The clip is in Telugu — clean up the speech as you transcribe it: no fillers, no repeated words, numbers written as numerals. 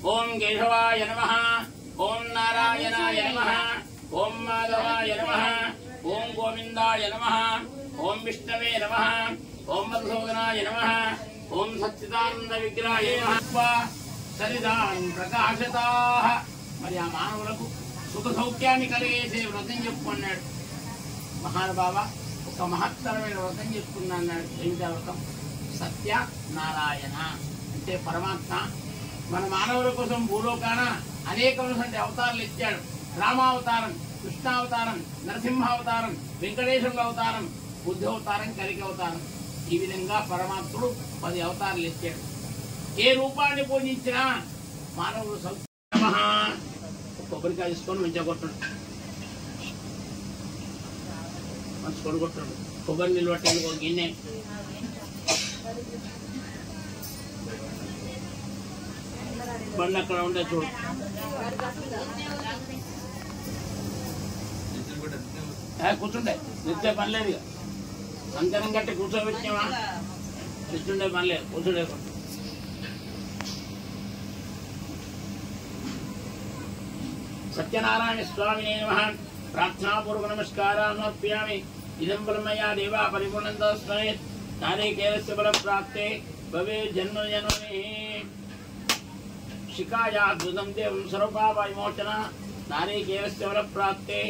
ओम केशवाय नमः, ओम नारायणाय नमः, ओम माधवाय नमः, ओम गोविंदाय नमः, ओम विष्णवे नमः, ओम मधुसूदनाय नमः, ओम सच्चिदानंद विग्रहाय नमः। सरिदान प्रकाशताः మరి ఆ మానవులకు సుఖ సౌఖ్యాన్ని కలిగేసే వ్రతం చెప్పుకున్నాడు మహానుభావ. ఒక మహత్తరమైన వ్రతం చెప్పుకున్నాడు. ఏమిటా వ్రతం? సత్య నారాయణ అంటే పరమాత్మ మన మానవుల కోసం భూలోకాన అనేకమైనటువంటి అవతారాలు ఇచ్చాడు. రామావతారం, కృష్ణావతారం, నరసింహావతారం, వెంకటేశ్వరుల అవతారం, బుద్ధ అవతారం, కలికి అవతారం. ఈ విధంగా పరమాత్ముడు 10 అవతారాలు ఇచ్చాడు. ఏ రూపాన్ని పూజించినా మానవుడు కొబ్బరికాయ తీసుకొని మంచిగా కొట్టండి, మంచి కొడుకొట్టండి. కొబ్బరి నిలబట్టండి ఒక గిన్నె. బండి అక్కడ ఉండే చూడు. కూర్చుండే నిత్య పని లేదు. అంతరం కట్టి కూర్చోబెట్టినావా? కూర్చుండే పని లేదు. కూర్చుండే सत्यनारायण स्वामिने नमः। प्रार्थनापूर्वक नमस्कारान् समर्पयामि। इदं फलमया देवा परिपूर्णन्तस्मै नारिकेलस्य फलप्राप्ते भवेत् जन्मजन्मनि। शिखायाद्भुतं देवं सर्वपापविमोचन नारिकेलस्य फलप्राप्ते